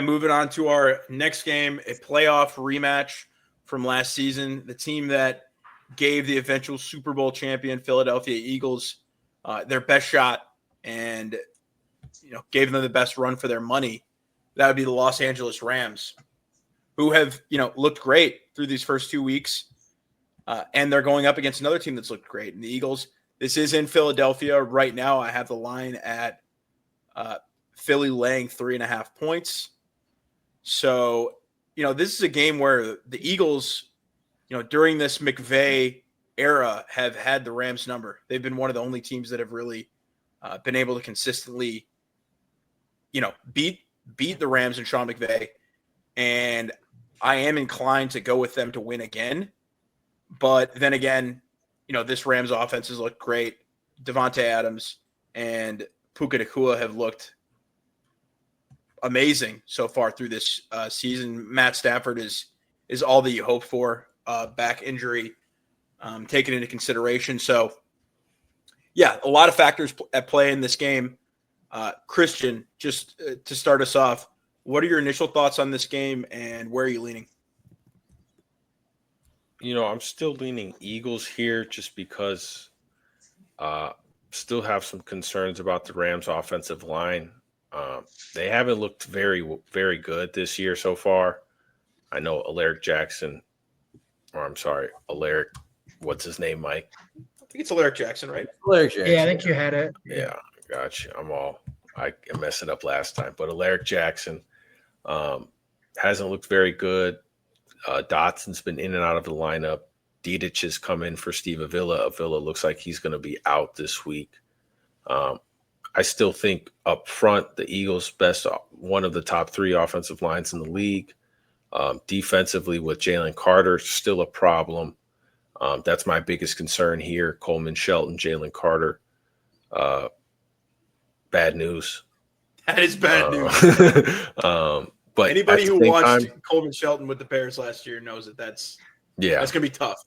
Moving on to our next game, a playoff rematch from last season. The team that gave the eventual Super Bowl champion Philadelphia Eagles their best shot and gave them the best run for their money. That would be the Los Angeles Rams, who have looked great through these first 2 weeks, and they're going up against another team that's looked great. And the Eagles. This is in Philadelphia right now. I have the line at Philly laying 3.5 points. So, this is a game where the Eagles, during this McVay era have had the Rams number. They've been one of the only teams that have really been able to consistently, beat the Rams and Sean McVay. And I am inclined to go with them to win again. But then again, this Rams offense has looked great. Devontae Adams and Puka Nacua have looked amazing so far through this season. Matt Stafford is all that you hope for. Back injury taken into consideration. So, yeah, a lot of factors at play in this game. Christian, just to start us off, what are your initial thoughts on this game and where are you leaning? I'm still leaning Eagles here just because still have some concerns about the Rams offensive line. They haven't looked very, very good this year so far. I know Alaric, what's his name, Mike? I think it's Alaric Jackson, right? Alaric Jackson. Yeah, I think you had it. Yeah, gotcha. I messed it up last time. But Alaric Jackson hasn't looked very good. Dotson's been in and out of the lineup. Dedich has come in for Steve Avila. Avila looks like he's going to be out this week. I still think up front, the Eagles' one of the top 3 offensive lines in the league. Defensively with Jalen Carter, still a problem. That's my biggest concern here. Coleman Shelton, Jalen Carter. Bad news. That is bad news. But anybody who watched Coleman Shelton with the Bears last year knows that's going to be tough.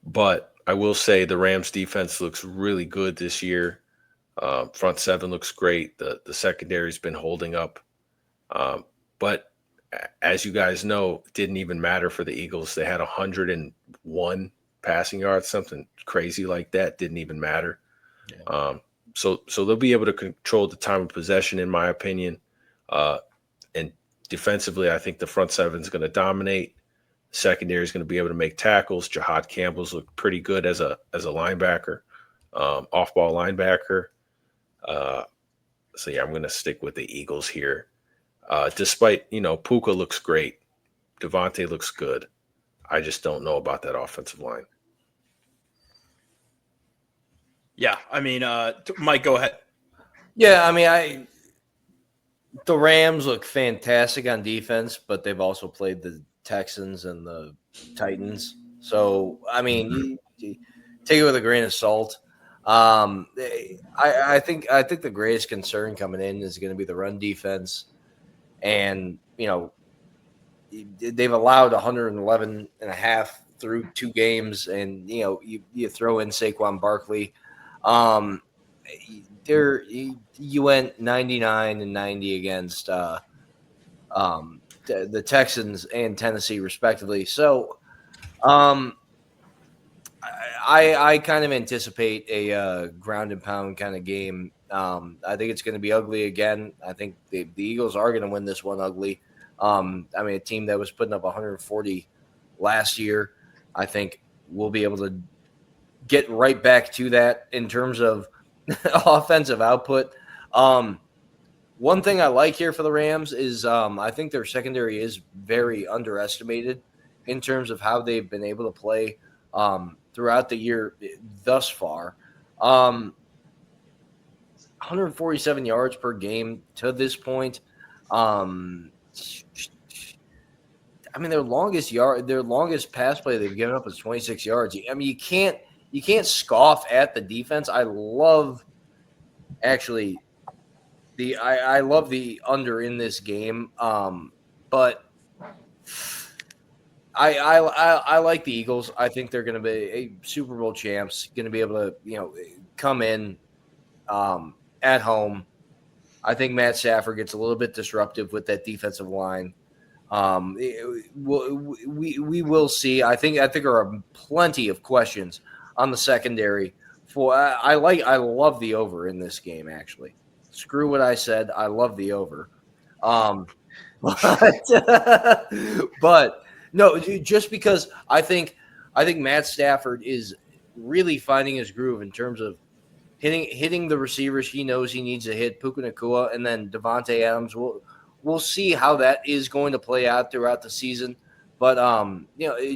But I will say the Rams defense looks really good this year. Front seven looks great. The secondary's been holding up. But as you guys know, it didn't even matter for the Eagles. They had 101 passing yards, something crazy like that. Didn't even matter. Yeah. So they'll be able to control the time of possession, in my opinion. And defensively, I think the front seven is going to dominate. Secondary is going to be able to make tackles. Jahad Campbell's look pretty good as a linebacker, off-ball linebacker. So I'm going to stick with the Eagles here. Despite, Puka looks great. Devontae looks good. I just don't know about that offensive line. Yeah, Mike, go ahead. Yeah, the Rams look fantastic on defense, but they've also played the Texans and the Titans. So, take it with a grain of salt. I think the greatest concern coming in is going to be the run defense. And, they've allowed 111.5 through 2 games. And, you throw in Saquon Barkley. You went 99-90 against the Texans and Tennessee, respectively. So, I kind of anticipate a ground and pound kind of game. I think it's going to be ugly again. I think the Eagles are going to win this one ugly. A team that was putting up 140 last year, I think we'll be able to get right back to that in terms of offensive output. One thing I like here for the Rams is I think their secondary is very underestimated in terms of how they've been able to play throughout the year thus far. 147 yards per game to this point. Their longest pass play they've given up is 26 yards. You can't scoff at the defense. I love I love the under in this game. But I like the Eagles. I think they're going to be a Super Bowl champs, going to be able to, come in at home. I think Matt Stafford gets a little bit disruptive with that defensive line. We will see. I think there are plenty of questions on the secondary. I love the over in this game. Actually, screw what I said. I love the over. But no, just because I think Matt Stafford is really finding his groove in terms of hitting the receivers he knows he needs to hit, Puka Nacua, and then Devontae Adams. We'll see how that is going to play out throughout the season. But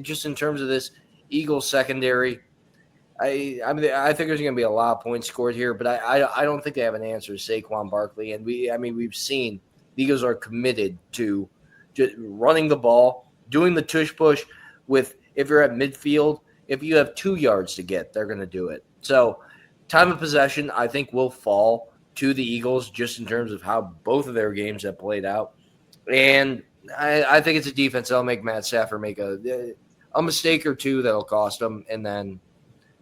just in terms of this Eagles secondary, I think there's going to be a lot of points scored here, but I don't think they have an answer to Saquon Barkley. And we've seen the Eagles are committed to just running the ball, doing the tush push with, if you're at midfield, if you have 2 yards to get, they're going to do it. So time of possession, I think, will fall to the Eagles just in terms of how both of their games have played out. And I think it's a defense that'll make Matt Stafford make a mistake or two that'll cost him, and then,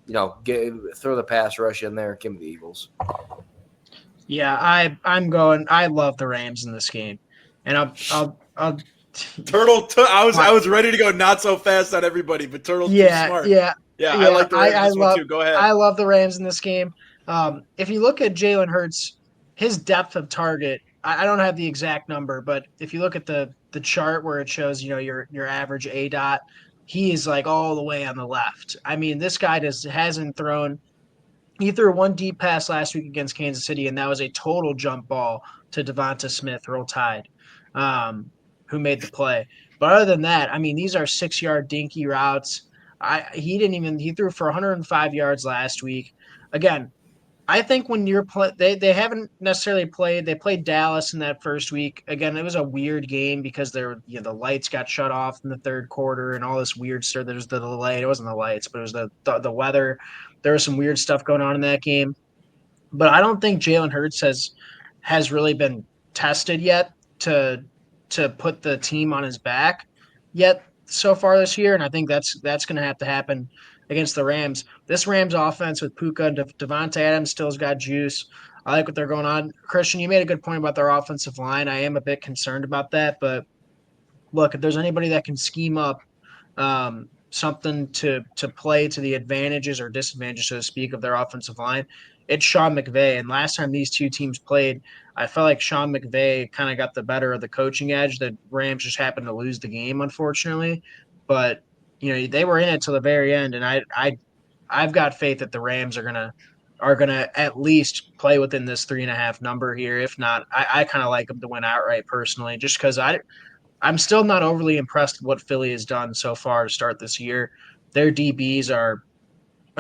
throw the pass rush in there, give me the Eagles. Yeah, I love the Rams in this game. And I'll Turtle, I was ready to go not so fast on everybody, but Turtle's too smart. Yeah, I like the Rams in this one too. Go ahead. I love the Rams in this game. If you look at Jalen Hurts, his depth of target, I don't have the exact number, but if you look at the chart where it shows, your average A dot, he is like all the way on the left. I mean, this guy hasn't thrown. He threw one deep pass last week against Kansas City, and that was a total jump ball to Devonta Smith, Roll Tide, who made the play. But other than that, I mean, these are 6-yard dinky routes. He threw for 105 yards last week. Again, I think when you're they haven't necessarily played. They played Dallas in that first week. Again, it was a weird game because the lights got shut off in the third quarter and all this weird stuff. There's the delay. It wasn't the lights, but it was the weather. There was some weird stuff going on in that game. But I don't think Jalen Hurts has really been tested yet to put the team on his back yet so far this year, and I think that's going to have to happen against the Rams. This Rams offense with Puka and Devontae Adams still has got juice. I like what they're going on. Christian, you made a good point about their offensive line. I am a bit concerned about that, but look, if there's anybody that can scheme up something to play to the advantages or disadvantages, so to speak, of their offensive line, it's Sean McVay. And last time these two teams played, I felt like Sean McVay kind of got the better of the coaching edge. The Rams just happened to lose the game, unfortunately. But they were in it till the very end, and I've got faith that the Rams are gonna at least play within this 3.5 number here. If not, I kind of like them to win outright personally, just because I'm still not overly impressed with what Philly has done so far to start this year. Their DBs are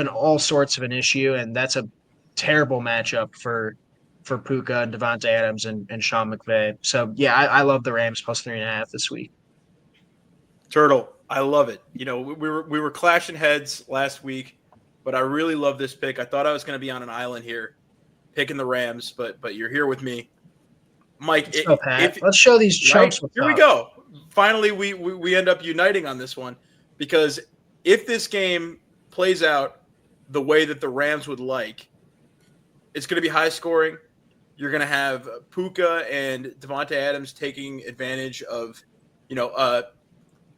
all sorts of an issue, and that's a terrible matchup for Puka and Devontae Adams and Sean McVay. So yeah, I love the Rams plus 3.5 this week. Turtle, I love it. We were clashing heads last week, but I really love this pick. I thought I was going to be on an island here, picking the Rams, but you're here with me, Mike. Let's show these chumps. Right, here we go. Finally, we end up uniting on this one, because if this game plays out the way that the Rams would like, it's going to be high scoring. You're going to have Puka and Devontae Adams taking advantage of,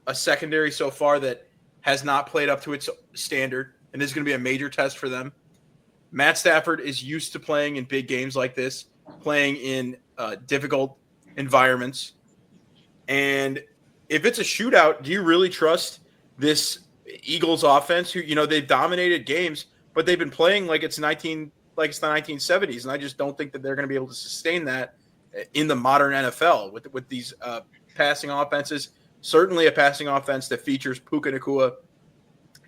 a secondary so far that has not played up to its standard, and this is going to be a major test for them. Matt Stafford is used to playing in big games like this, playing in difficult environments. And if it's a shootout, do you really trust this Eagles offense, who, they've dominated games, but they've been playing like it's the 1970s, and I just don't think that they're going to be able to sustain that in the modern NFL with these passing offenses. Certainly a passing offense that features Puka Nacua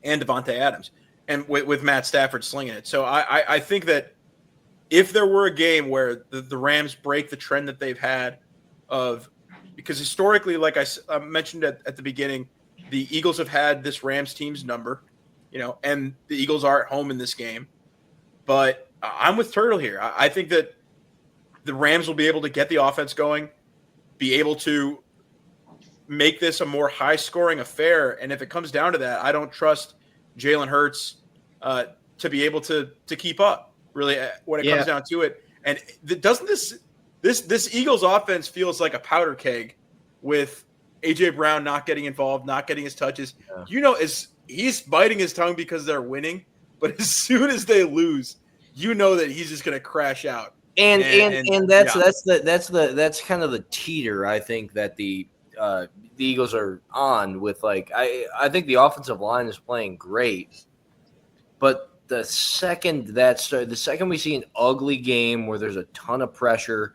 and Devontae Adams, and with Matt Stafford slinging it. So I think that if there were a game where the Rams break the trend that they've had because historically, like I mentioned at the beginning, the Eagles have had this Rams team's number, and the Eagles are at home in this game. But I'm with Turtle here. I think that the Rams will be able to get the offense going, be able to make this a more high-scoring affair. And if it comes down to that, I don't trust Jalen Hurts to be able to keep up, really, when it comes down to it. And doesn't this This Eagles offense feels like a powder keg with AJ Brown not getting involved, not getting his touches. Yeah. He's biting his tongue because they're winning, but as soon as they lose, that he's just going to crash out. And that's kind of the teeter I think that the Eagles are on with. Like I think the offensive line is playing great, but the second we see an ugly game where there's a ton of pressure,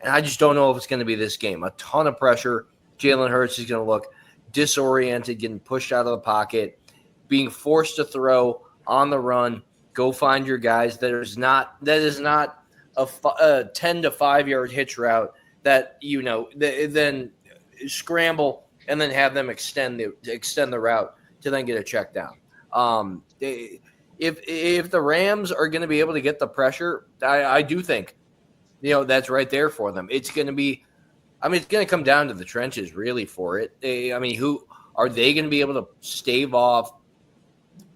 and I just don't know if it's going to be this game. A ton of pressure. Jalen Hurts is going to look disoriented, getting pushed out of the pocket, being forced to throw on the run. Go find your guys. That is not a 10 to 5 yard hitch route that then scramble and then have them extend the route to then get a check down. If the Rams are going to be able to get the pressure, I do think that's right there for them. It's going to be, it's going to come down to the trenches really for it. Who are they going to be able to stave off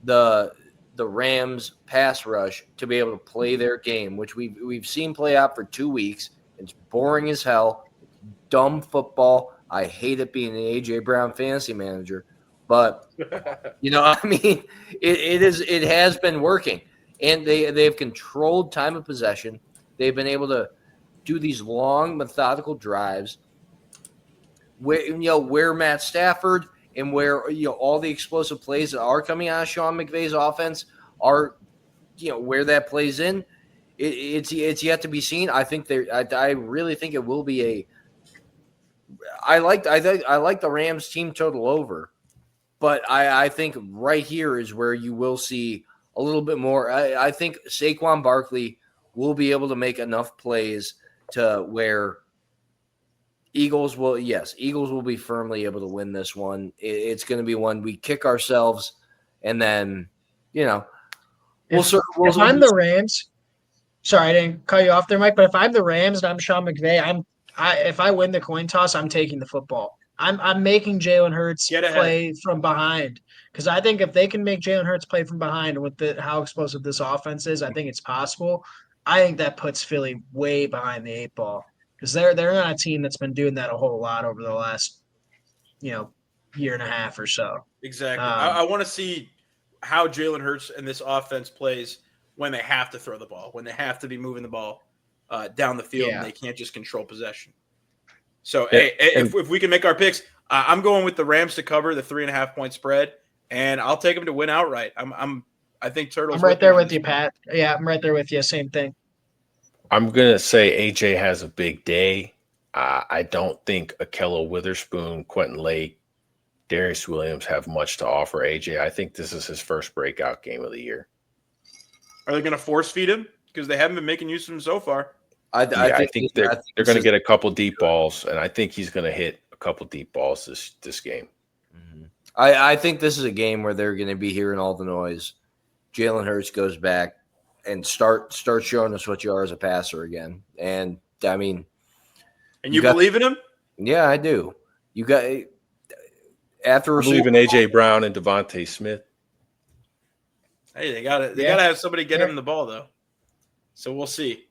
the Rams pass rush to be able to play their game, which we've seen play out for 2 weeks. It's boring as hell. It's dumb football. I hate it being an AJ Brown fantasy manager, but it has been working, and they've controlled time of possession. They've been able to do these long methodical drives where Matt Stafford and where all the explosive plays that are coming out of Sean McVay's offense are, where that plays in. It's yet to be seen. I think I really think it will be I like the Rams team total over, but I think right here is where you will see a little bit more. I think Saquon Barkley will be able to make enough plays to where Eagles will be firmly able to win this one. It's going to be one we kick ourselves, and then if I'm the Rams, sorry I didn't cut you off there, Mike, but if I'm the Rams and I'm Sean McVay, if I win the coin toss, I'm taking the football. I'm making Jalen Hurts play from behind, because I think if they can make Jalen Hurts play from behind with how explosive this offense is, I think it's possible. I think that puts Philly way behind the 8 ball, because they're not a team that's been doing that a whole lot over the last year and a half or so. Exactly. I want to see how Jalen Hurts and this offense plays when they have to throw the ball, when they have to be moving the ball down the field, and they can't just control possession. So, if we can make our picks, I'm going with the Rams to cover the 3.5 point spread, and I'll take them to win outright. I think Turtles. I'm right there with you, Pat. Yeah, I'm right there with you. Same thing. I'm gonna say AJ has a big day. I don't think Ahkello Witherspoon, Quentin Lake, Darius Williams have much to offer AJ. I think this is his first breakout game of the year. Are they going to force feed him? Because they haven't been making use of him so far. I think they're going to get a couple deep balls, and I think he's going to hit a couple deep balls this game. Mm-hmm. I think this is a game where they're going to be hearing all the noise. Jalen Hurts goes back and start showing us what you are as a passer again. And and you believe in him? Yeah, I do. You got after I believe in AJ Brown and Devontae Smith. Hey, they gotta have somebody get him the ball though. So we'll see.